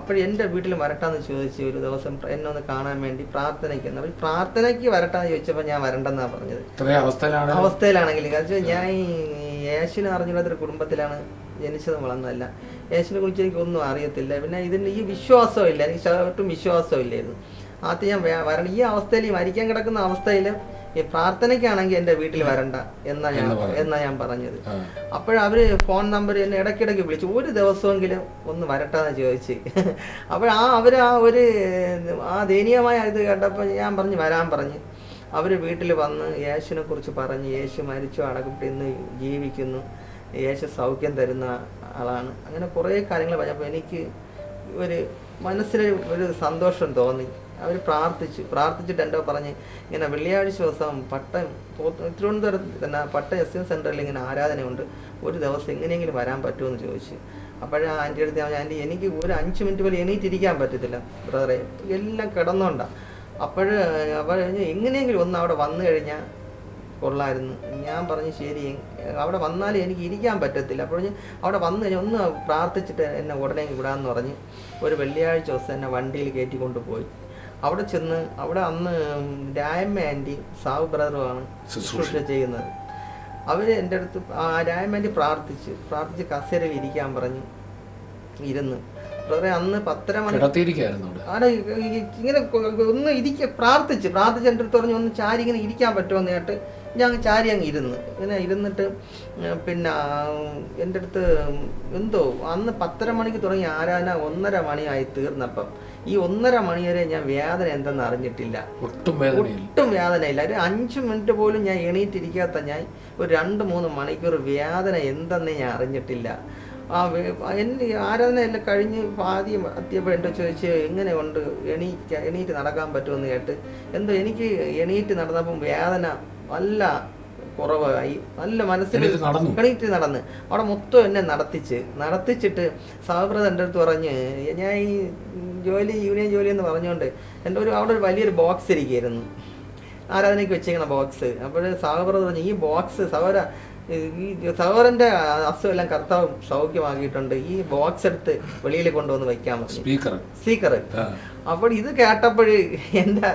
അപ്പോൾ എൻ്റെ വീട്ടിൽ വരട്ടാന്ന് ചോദിച്ചു. ഒരു ദിവസം എന്നെ ഒന്ന് കാണാൻ വേണ്ടി പ്രാർത്ഥനയ്ക്ക്. അവർ പ്രാർത്ഥനയ്ക്ക് വരട്ടാന്ന് ചോദിച്ചപ്പോൾ ഞാൻ വരണ്ടെന്നാണ് പറഞ്ഞത്. അവസ്ഥയിലാണെങ്കിലും കാരണം ഞാൻ യേശുവിനെ അറിഞ്ഞില്ലാത്തൊരു കുടുംബത്തിലാണ് ജനിച്ചതും വളർന്നതല്ല. യേശുവിനെ കുറിച്ച് എനിക്ക് ഒന്നും അറിയത്തില്ല. പിന്നെ ഇതിന് ഈ വിശ്വാസവും ഇല്ല, എനിക്ക് ഒട്ടും വിശ്വാസവും ഇല്ലായിരുന്നു. ആദ്യം ഞാൻ വരണം ഈ അവസ്ഥയിൽ, ഈ മരിക്കാൻ കിടക്കുന്ന അവസ്ഥയിൽ ഈ പ്രാർത്ഥനയ്ക്കാണെങ്കിൽ എൻ്റെ വീട്ടിൽ വരണ്ട എന്നാ ഞാൻ പറഞ്ഞത്. അപ്പോഴവർ ഫോൺ നമ്പർ എന്നെ ഇടയ്ക്കിടയ്ക്ക് വിളിച്ചു. ഒരു ദിവസമെങ്കിലും ഒന്ന് വരട്ടാന്ന് ചോദിച്ച്. അപ്പോൾ അവർ ആ ദയനീയമായ ഇത് കേട്ടപ്പോൾ ഞാൻ പറഞ്ഞു വരാൻ പറഞ്ഞ്. അവർ വീട്ടിൽ വന്ന് യേശുവിനെ കുറിച്ച് പറഞ്ഞ്, യേശു മരിച്ചു അടക്കപ്പെട്ട് ഇന്ന് ജീവിക്കുന്നു, യേശു സൗഖ്യം തരുന്ന ആളാണ്. അങ്ങനെ കുറേ കാര്യങ്ങൾ പറഞ്ഞപ്പോൾ എനിക്ക് ഒരു മനസ്സിന് ഒരു സന്തോഷം തോന്നി. അവർ പ്രാർത്ഥിച്ചിട്ട് എൻ്റെ പറഞ്ഞ് ഇങ്ങനെ വെള്ളിയാഴ്ച ദിവസം തിരുവനന്തപുരത്ത് തന്നെ പട്ടം എസ് സെൻറ്ററിൽ ഇങ്ങനെ ആരാധനയുണ്ട്, ഒരു ദിവസം എങ്ങനെയെങ്കിലും വരാൻ പറ്റുമെന്ന് ചോദിച്ചു. അപ്പോഴാ ആൻറ്റി അടുത്ത് ആൻറ്റി എനിക്ക് ഒരു 5 മിനിറ്റ് പോലും എണീറ്റിരിക്കാൻ പറ്റത്തില്ല ബ്രദറെ, എല്ലാം കിടന്നുകൊണ്ടാണ്. അവർ എങ്ങനെയെങ്കിലും ഒന്ന് അവിടെ വന്നു കഴിഞ്ഞാൽ കൊള്ളായിരുന്നു. ഞാൻ പറഞ്ഞു ശരി, അവിടെ വന്നാലും എനിക്ക് ഇരിക്കാൻ പറ്റത്തില്ല. അപ്പോൾ അവിടെ വന്നു കഴിഞ്ഞാൽ ഒന്ന് പ്രാർത്ഥിച്ചിട്ട് എന്നെ ഉടനെ വിടാമെന്ന് പറഞ്ഞ് ഒരു വെള്ളിയാഴ്ച ദിവസം എന്നെ വണ്ടിയിൽ കയറ്റി കൊണ്ടുപോയി. അവിടെ ചെന്ന് അവിടെ അന്ന് രായമ്മ ആൻറ്റി സാവു ബ്രദറുമാണ് ശുശ്രൂഷ ചെയ്യുന്നത്. അവർ എൻ്റെ അടുത്ത് രായമ്മ ആൻറ്റി പ്രാർത്ഥിച്ച് കസേരയിൽ ഇരിക്കാൻ പറഞ്ഞു. ഇരുന്ന് ബ്രദറെ അന്ന് 10:30 മണി അവിടെ ഇങ്ങനെ ഒന്ന് പ്രാർത്ഥിച്ച് എൻ്റെ അടുത്ത് പറഞ്ഞു ഒന്ന് ചാരി ഇങ്ങനെ ഇരിക്കാൻ പറ്റുമെന്ന് കേട്ട് ഞാൻ ചാരി അങ്ങ് ഇങ്ങനെ ഇരുന്നിട്ട് പിന്നെ എൻ്റെ അടുത്ത് എന്തോ അന്ന് 10:30 മണിക്ക് തുടങ്ങി ആരാധന 1:30 മണിയായി തീർന്നപ്പം ഈ 1:30 മണി വരെ ഞാൻ വേദന എന്തെന്ന് അറിഞ്ഞിട്ടില്ല. ഒട്ടും വേദനയില്ല. ഒരു 5 മിനിറ്റ് പോലും ഞാൻ എണീറ്റിരിക്കാത്ത ഞാൻ ഒരു 2-3 മണിക്കൂർ വേദന എന്തെന്ന് ഞാൻ അറിഞ്ഞിട്ടില്ല. എൻ്റെ ആരാധന എല്ലാം കഴിഞ്ഞ് ആദ്യം എത്തിയപ്പോൾ എൻ്റെ ചോദിച്ച് എങ്ങനെ ഉണ്ട് എണീറ്റ് നടക്കാൻ പറ്റുമെന്ന് കേട്ട് എന്തോ എനിക്ക് എണീറ്റ് നടന്നപ്പം വേദന നല്ല കുറവായി. നല്ല മനസ്സിൽ എണീറ്റ് നടന്ന് അവിടെ മൊത്തം എന്നെ നടത്തിച്ചിട്ട് സഹബ്രത എൻ്റെ അടുത്ത് പറഞ്ഞ് ഞാൻ ഈ യൂണിയൻ ജോലി എന്ന് പറഞ്ഞുകൊണ്ട് എൻ്റെ അവിടെ ഒരു വലിയൊരു ബോക്സ് ഇരിക്കുകയായിരുന്നു, ആരാധനയ്ക്ക് വെച്ചേക്കുന്ന ബോക്സ്. അപ്പോൾ സഹബ്രത പറഞ്ഞു ഈ ബോക്സ് ഈ സഹോദരൻ്റെ അസുഖമെല്ലാം കർത്താവ് സൗഖ്യമാക്കിയിട്ടുണ്ട്, ഈ ബോക്സ് എടുത്ത് വെളിയിൽ കൊണ്ടുവന്ന് വയ്ക്കാൻ പറഞ്ഞു, സ്പീക്കർ. അപ്പോൾ ഇത് കേട്ടപ്പോൾ എൻ്റെ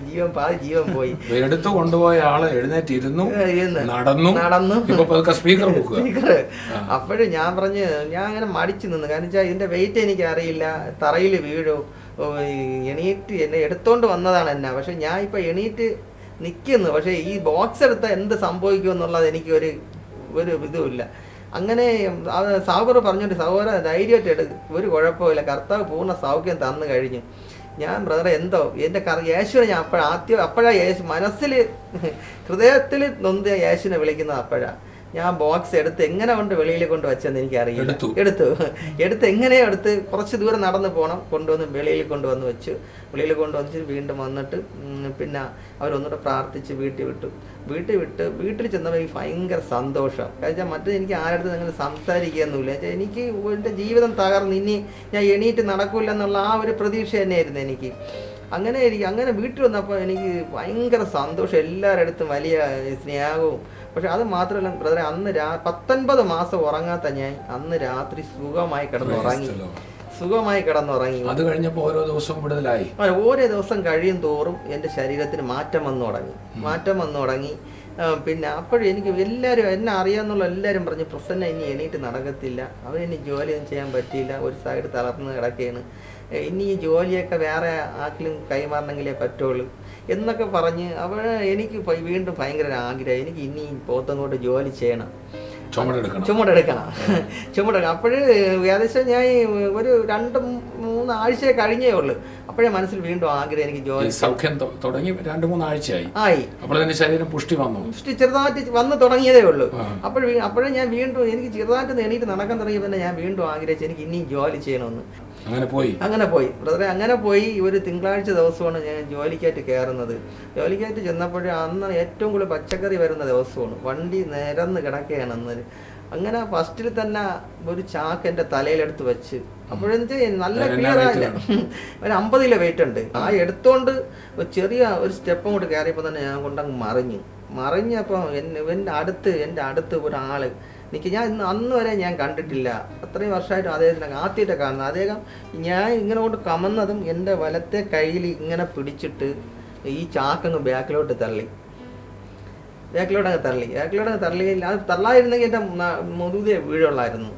ജീവൻ പോയി. എടുത്തു കൊണ്ടുപോയ ആള് എഴുന്നേറ്റിരുന്നു, നടന്നു സ്പീക്കർ. അപ്പോഴും ഞാൻ അങ്ങനെ മടിച്ചു നിന്ന്. കാരണം വെച്ചാൽ ഇതിന്റെ വെയിറ്റ് എനിക്ക് അറിയില്ല, തറയിൽ വീഴോ, എണീറ്റ് എന്നെ എടുത്തോണ്ട് വന്നതാണ് എന്നെ. പക്ഷെ ഞാൻ ഇപ്പൊ എണീറ്റ് നിൽക്കുന്നു, പക്ഷേ ഈ ബോക്സ് എടുത്താൽ എന്ത് സംഭവിക്കും എന്നുള്ളത് എനിക്ക് ഒരു ഇതുമില്ല. അങ്ങനെ സാഹോദർ പറഞ്ഞോണ്ട് സഹോദര ധൈര്യമായിട്ട് ഒരു കുഴപ്പമില്ല, കർത്താവ് പൂർണ്ണ സൗഖ്യം തന്നു കഴിഞ്ഞു. ഞാൻ ബ്രദറെ എന്തോ എൻ്റെ യേശുവിനെ ഞാൻ അപ്പോഴാണ് യേശു മനസ്സിൽ ഹൃദയത്തിൽ നൊന്ത് യേശുവിനെ വിളിക്കുന്നത്. അപ്പോഴാണ് ഞാൻ ബോക്സ് എടുത്ത് എങ്ങനെ കൊണ്ട് വെളിയിൽ കൊണ്ട് വെച്ചെന്ന് എനിക്ക് അറിയില്ല. എടുത്ത് എങ്ങനെയോ എടുത്ത് കുറച്ച് ദൂരം നടന്നു പോകണം, കൊണ്ടുവന്ന് വെളിയിൽ കൊണ്ടുവന്ന് വെച്ചു. വെളിയിൽ കൊണ്ടുവന്നിട്ട് വീണ്ടും വന്നിട്ട് പിന്നെ അവരൊന്നുകൂടെ പ്രാർത്ഥിച്ച് വീട്ടിൽ ചെന്നപ്പോൾ എനിക്ക് ഭയങ്കര സന്തോഷം. കാരണം മറ്റേ എനിക്ക് ആരുടെ അങ്ങനെ സംസാരിക്കുകയൊന്നുമില്ല. എനിക്ക് എൻ്റെ ജീവിതം തകർന്ന് ഇനി ഞാൻ എണീറ്റ് നടക്കില്ല എന്നുള്ള ആ ഒരു പ്രതീക്ഷ തന്നെയായിരുന്നു എനിക്ക്. അങ്ങനെ വീട്ടിൽ വന്നപ്പോൾ എനിക്ക് ഭയങ്കര സന്തോഷം, എല്ലാവരുടെ അടുത്തും വലിയ സ്നേഹവും. പക്ഷെ അത് മാത്രമല്ല ബ്രദറെ, അന്ന് 19 മാസം ഉറങ്ങാത്ത ഞാൻ അന്ന് രാത്രി സുഖമായി കിടന്നുറങ്ങി. അത് കഴിഞ്ഞപ്പോൾ ഓരോ ദിവസം കഴിയും തോറും എൻ്റെ ശരീരത്തിന് മാറ്റം വന്നു തുടങ്ങി. പിന്നെ അപ്പോഴും എനിക്ക് എല്ലാവരും എന്നെ അറിയാമെന്നുള്ള എല്ലാവരും പറഞ്ഞു, പ്രസന്ന ഇനി എണീറ്റ് നടക്കത്തില്ല, അവനിനി ജോലിയൊന്നും ചെയ്യാൻ പറ്റിയില്ല, ഒരു സൈഡ് തളർന്ന് കിടക്കുകയാണ്, ഇനി ഈ ജോലിയൊക്കെ വേറെ ആർക്കെങ്കിലും കൈമാറണമെങ്കിലേ പറ്റുള്ളൂ എന്നൊക്കെ പറഞ്ഞ് എനിക്ക് വീണ്ടും ഭയങ്കര ആഗ്രഹം, എനിക്ക് ഇനി പോത്തങ്ങോട്ട് ജോലി ചെയ്യണം, ചുമടെടുക്കണം. അപ്പോഴ് ഏകദേശം ഞാൻ ഒരു 2-3 ആഴ്ച കഴിഞ്ഞേ ഉള്ളൂ. അപ്പോഴേ മനസ്സിൽ വീണ്ടും ആഗ്രഹം, എനിക്ക് ജോലി സൗഖ്യം തുടങ്ങി 2-3 ആഴ്ചയായി. ശരീരം പുഷ്ടി ചെറുതായിട്ട് വന്ന് തുടങ്ങിയതേ ഉള്ളൂ. അപ്പോഴേ ഞാൻ വീണ്ടും എനിക്ക് ചെറുതായിട്ട് എണീറ്റ് നടക്കാൻ തുടങ്ങിയപ്പോൾ തന്നെ ഞാൻ വീണ്ടും ആഗ്രഹിച്ചു എനിക്ക് ഇനിയും ജോലി ചെയ്യണമെന്ന്. അങ്ങനെ പോയി ബ്രദറെ. അങ്ങനെ പോയി ഒരു തിങ്കളാഴ്ച ദിവസമാണ് ഞാൻ ജോലിക്കായിട്ട് കയറുന്നത്. ജോലിക്കായിട്ട് ചെന്നപ്പോഴേ അന്ന് ഏറ്റവും കൂടുതൽ പച്ചക്കറി വരുന്ന ദിവസമാണ്. വണ്ടി നിരന്ന് കിടക്കുകയാണ് അന്ന്. അങ്ങനെ ഫസ്റ്റിൽ തന്നെ ഒരു ചാക്ക് എൻ്റെ തലയിലെടുത്ത് വെച്ച്, അപ്പോഴെന്ന് വെച്ചാൽ നല്ല ക്ലിയർ ആയില്ല, ഒരു 50 കിലോ വെയിറ്റ് ഉണ്ട്. ആ എടുത്തോണ്ട് ചെറിയ ഒരു സ്റ്റെപ്പ് അങ്ങോട്ട് കയറിയപ്പോൾ തന്നെ ഞാൻ കൊണ്ടങ്ങ് മറിഞ്ഞപ്പോൾ എൻ്റെ അടുത്ത് ഒരാള് ഞാൻ അന്ന് വരെ ഞാൻ കണ്ടിട്ടില്ല, അത്രയും വർഷമായിട്ടും അദ്ദേഹത്തിനെ ആദ്യമായിട്ട് കാണുന്നത്. അദ്ദേഹം ഞാൻ ഇങ്ങനെ കൊണ്ട് കമന്നതും എൻ്റെ വലത്തെ കയ്യിൽ ഇങ്ങനെ പിടിച്ചിട്ട് ഈ ചാക്കങ്ങ് ബാക്കിലോട്ട് തള്ളി. അത് തള്ളായിരുന്നെങ്കിൽ എൻ്റെ മുതുകെ വീഴുള്ളായിരുന്നു.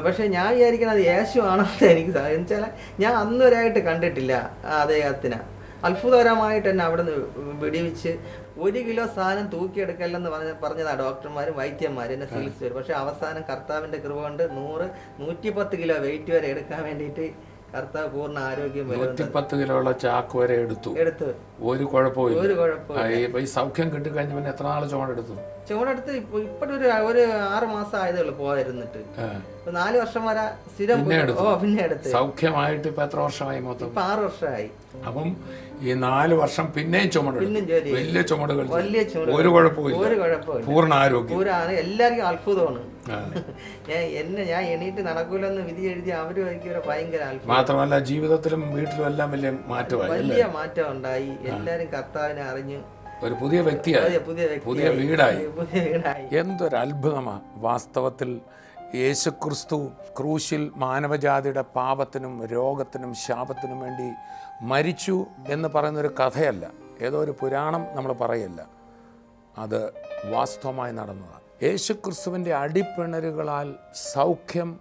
പക്ഷേ ഞാൻ വിചാരിക്കണം അത് യേശു ആണെന്ന് എനിക്ക് വെച്ചാൽ ഞാൻ അന്നുവരെയായിട്ട് കണ്ടിട്ടില്ല അദ്ദേഹത്തിന്. അത്ഭുതകരമായിട്ട് തന്നെ അവിടെ നിന്ന് വിടിവിച്ച് 1 കിലോ സാധനം തൂക്കിയെടുക്കല്ലെന്ന് പറഞ്ഞതാണ് ഡോക്ടർമാരും വൈദ്യന്മാരും എന്നെ ചികിത്സിച്ചു. പക്ഷെ അവസാനം കർത്താവിൻ്റെ കൃപ കൊണ്ട് 110 കിലോ വെയിറ്റ് വരെ എടുക്കാൻ വേണ്ടിയിട്ട് കർത്താവ് പൂർണ്ണ ആരോഗ്യം 110 കിലോയുള്ള ചാക്ക് വരെ എടുത്തു. ഒരു കുഴപ്പമില്ല. ഈ സൗഖ്യം കിട്ടിക്കഴിഞ്ഞ എത്ര നാൾ ചുമടെടുത്ത് ഇപ്പോഴൊരു 6 മാസം ആയതേ ഉള്ളൂ പോയിരുന്നിട്ട്. 4 വർഷം വരെ സ്ഥിരം പിന്നെ എടുത്ത് സൗഖ്യമായിട്ട് ഇപ്പൊ എത്ര വർഷമായി? മൊത്തം 6 വർഷമായി. അപ്പം ഈ 4 വർഷം പിന്നെയും വലിയ ചുമടുകൾ, ഒരു കുഴപ്പമില്ല, പൂർണ്ണ ആരോഗ്യം. എല്ലാവർക്കും അത്ഭുതമാണ്. ഞാൻ എണീറ്റ് നടക്കൂലെന്ന് വിധി എഴുതി അവരും ഭയങ്കര അത്ഭുതം. മാത്രമല്ല ജീവിതത്തിലും വീട്ടിലും എല്ലാം വലിയ മാറ്റം ഉണ്ടായി. എല്ലാരും കർത്താവിനെ അറിഞ്ഞു ഒരു പുതിയ വ്യക്തിയായി, പുതിയ വീടായി. എന്തൊരു അത്ഭുതമാണ് വാസ്തവത്തിൽ. യേശുക്രിസ്തു ക്രൂശിൽ മാനവജാതിയുടെ പാപത്തിനും രോഗത്തിനും ശാപത്തിനും വേണ്ടി മരിച്ചു എന്ന് പറയുന്നൊരു കഥയല്ല, ഏതോ ഒരു പുരാണം നമ്മൾ പറയല്ല, അത് വാസ്തവമായി നടന്നതാണ്. യേശുക്രിസ്തുവിൻ്റെ അടിപ്പിണരുകളാൽ സൗഖ്യം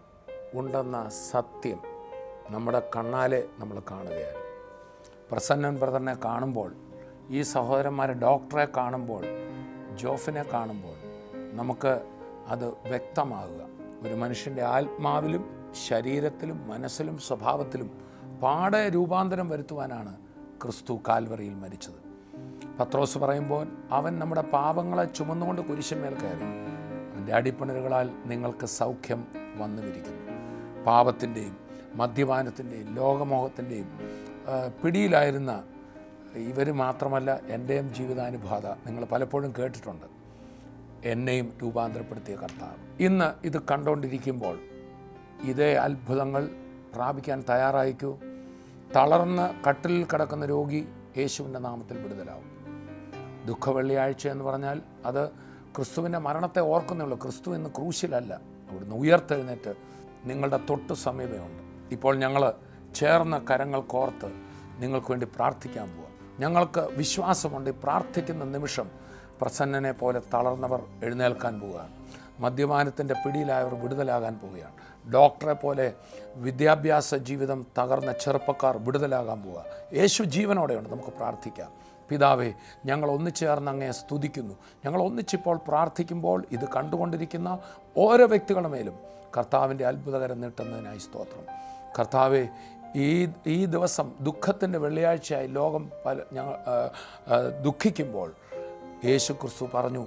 ഉണ്ടെന്ന സത്യം നമ്മുടെ കണ്ണാലെ നമ്മൾ കാണുകയാണ്. പ്രസന്നൻ ബ്രദറിനെ കാണുമ്പോൾ, ഈ സഹോദരന്മാരെ ഡോക്ടറെ കാണുമ്പോൾ, ജോഫിനെ കാണുമ്പോൾ നമുക്ക് അത് വ്യക്തമാകുക. ഒരു മനുഷ്യൻ്റെ ആത്മാവിലും ശരീരത്തിലും മനസ്സിലും സ്വഭാവത്തിലും പാടെ രൂപാന്തരം വരുത്തുവാനാണ് ക്രിസ്തു കാൽവറിയിൽ മരിച്ചത്. പത്രോസ് പറയുമ്പോൾ അവൻ നമ്മുടെ പാപങ്ങളെ ചുമന്നുകൊണ്ട് കുരിശന്മേൽ കയറി. അവൻ്റെ അടിപ്പിണരുകളാൽ നിങ്ങൾക്ക് സൗഖ്യം വന്നുമിരിക്കുന്നു. പാപത്തിൻ്റെയും മദ്യപാനത്തിൻ്റെയും ലോകമോഹത്തിൻ്റെയും പിടിയിലായിരുന്ന ഇവർ മാത്രമല്ല, എൻ്റെയും ജീവിതാനുബാധ നിങ്ങൾ പലപ്പോഴും കേട്ടിട്ടുണ്ട്. എന്നെയും രൂപാന്തരപ്പെടുത്തിയ കർത്താവ് ഇന്ന് ഇത് കണ്ടുകൊണ്ടിരിക്കുമ്പോൾ ഇതേ അത്ഭുതങ്ങൾ പ്രാപിക്കാൻ തയ്യാറായിക്കൂ. തളർന്ന് കട്ടിലിൽ കിടക്കുന്ന രോഗി യേശുവിൻ്റെ നാമത്തിൽ വിടുതലാവും. ദുഃഖവെള്ളിയാഴ്ച എന്ന് പറഞ്ഞാൽ അത് ക്രിസ്തുവിൻ്റെ മരണത്തെ ഓർക്കുന്നുള്ളൂ. ക്രിസ്തു ഇന്ന് ക്രൂശിലല്ല, അവിടുന്ന് ഉയർത്തെഴുന്നേറ്റ് നിങ്ങളുടെ തൊട്ട് സമീപമുണ്ട്. ഇപ്പോൾ ഞങ്ങൾ ചേർന്ന കരങ്ങൾ കോർത്ത് നിങ്ങൾക്ക് വേണ്ടി പ്രാർത്ഥിക്കാൻ പോവാം. ഞങ്ങൾക്ക് വിശ്വാസമുണ്ട്, പ്രാർത്ഥിക്കുന്ന നിമിഷം പ്രസന്നനെ പോലെ തളർന്നവർ എഴുന്നേൽക്കാൻ പോവുകയാണ്. മദ്യപാനത്തിൻ്റെ പിടിയിലായവർ വിടുതലാകാൻ പോവുകയാണ്. ഡോക്ടറെ പോലെ വിദ്യാഭ്യാസ ജീവിതം തകർന്ന ചെറുപ്പക്കാർ വിടുതലാകാൻ പോവുക. യേശു ജീവനോടെയുണ്ട്. നമുക്ക് പ്രാർത്ഥിക്കാം. പിതാവേ, ഞങ്ങൾ ഒന്നിച്ചേർന്ന് അങ്ങയെ സ്തുതിക്കുന്നു. ഞങ്ങൾ ഒന്നിച്ചിപ്പോൾ പ്രാർത്ഥിക്കുമ്പോൾ ഇത് കണ്ടുകൊണ്ടിരിക്കുന്ന ഓരോ വ്യക്തികളുടെ മേലും കർത്താവിൻ്റെ അത്ഭുതകരം നീട്ടുന്നതിനായി സ്തോത്രം. കർത്താവേ, ഈ ദിവസം ദുഃഖത്തിൻ്റെ വെള്ളിയാഴ്ചയായി ലോകം ഞങ്ങൾ ദുഃഖിക്കുമ്പോൾ യേശു ക്രിസ്തു പറഞ്ഞു,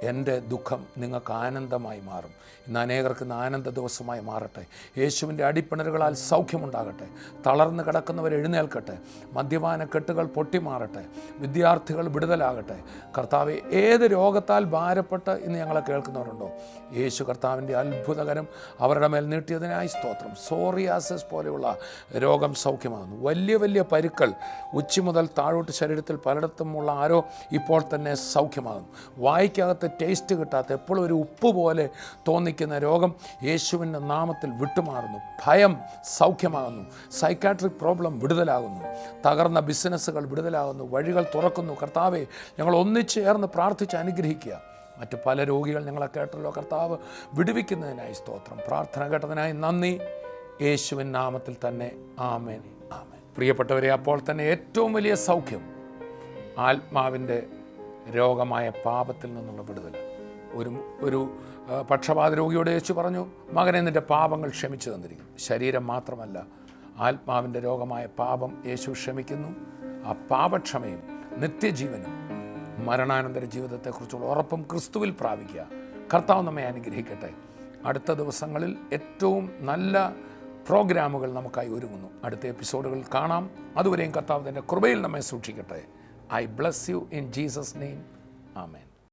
എൻ്റെ ദുഃഖം നിങ്ങൾക്ക് ആനന്ദമായി മാറും. ഇന്ന് അനേകർക്ക് ഇന്ന് ആനന്ദ ദിവസമായി മാറട്ടെ. യേശുവിൻ്റെ അടിപ്പിണരുകളാൽ സൗഖ്യമുണ്ടാകട്ടെ. തളർന്ന് കിടക്കുന്നവർ എഴുന്നേൽക്കട്ടെ. മദ്യപാന കെട്ടുകൾ പൊട്ടിമാറട്ടെ. വിദ്യാർത്ഥികൾ വിടുതലാകട്ടെ. കർത്താവെ, ഏത് രോഗത്താൽ ഭാരപ്പെട്ട് ഇന്ന് ഞങ്ങളെ കേൾക്കുന്നവരുണ്ടോ, യേശു കർത്താവിൻ്റെ അത്ഭുതകരം അവരുടെ മേൽ നീട്ടിയതിനായി സ്തോത്രം. സോറിയാസിസ് പോലെയുള്ള രോഗം സൗഖ്യമാകുന്നു. വലിയ വലിയ പരുക്കൾ ഉച്ചി മുതൽ താഴോട്ട് ശരീരത്തിൽ പലയിടത്തുമുള്ള ആരോ ഇപ്പോൾ തന്നെ സൗഖ്യമാകുന്നു. വായ്ക്കകത്ത് ടേസ്റ്റ് കിട്ടാത്ത, എപ്പോഴും ഒരു ഉപ്പ് പോലെ തോന്നിക്കുന്ന രോഗം യേശുവിൻ്റെ നാമത്തിൽ വിട്ടുമാറുന്നു. ഭയം സൗഖ്യമാകുന്നു. Psychiatric problem വിടുതലാകുന്നു. തകർന്ന ബിസിനസ്സുകൾ വിടുതലാകുന്നു. വഴികൾ തുറക്കുന്നു. കർത്താവെ, ഞങ്ങൾ ഒന്നിച്ചേർന്ന് പ്രാർത്ഥിച്ച് അനുഗ്രഹിക്കുക. മറ്റ് പല രോഗികൾ ഞങ്ങളെ കേട്ടല്ലോ. കർത്താവ് വിടുവിക്കുന്നതിനായി സ്തോത്രം. പ്രാർത്ഥന കേട്ടതിനായി നന്ദി. യേശുവിൻ നാമത്തിൽ തന്നെ ആമേൻ, ആമേൻ. പ്രിയപ്പെട്ടവരെ, അപ്പോൾ തന്നെ ഏറ്റവും വലിയ സൗഖ്യം ആത്മാവിൻ്റെ രോഗമായ പാപത്തിൽ നിന്നുള്ള വിടുതൽ. ഒരു പക്ഷപാത രോഗിയോട് യേശു പറഞ്ഞു, മകനെ, നിൻ്റെ പാപങ്ങൾ ക്ഷമിച്ചു തന്നിരിക്കുന്നു. ശരീരം മാത്രമല്ല, ആത്മാവിൻ്റെ രോഗമായ പാപം യേശു ക്ഷമിക്കുന്നു. ആ പാപക്ഷമയും നിത്യജീവനും മരണാനന്തര ജീവിതത്തെക്കുറിച്ചുള്ള ഉറപ്പും ക്രിസ്തുവിൽ പ്രാപിക്കുക. കർത്താവ് നമ്മെ അനുഗ്രഹിക്കട്ടെ. അടുത്ത ദിവസങ്ങളിൽ ഏറ്റവും നല്ല പ്രോഗ്രാമുകൾ നമുക്കായി ഒരുങ്ങുന്നു. അടുത്ത എപ്പിസോഡുകളിൽ കാണാം. അതുവരെയും കർത്താവ് തൻ്റെ കൃപയിൽ നമ്മെ സൂക്ഷിക്കട്ടെ. I bless you in Jesus' name. Amen.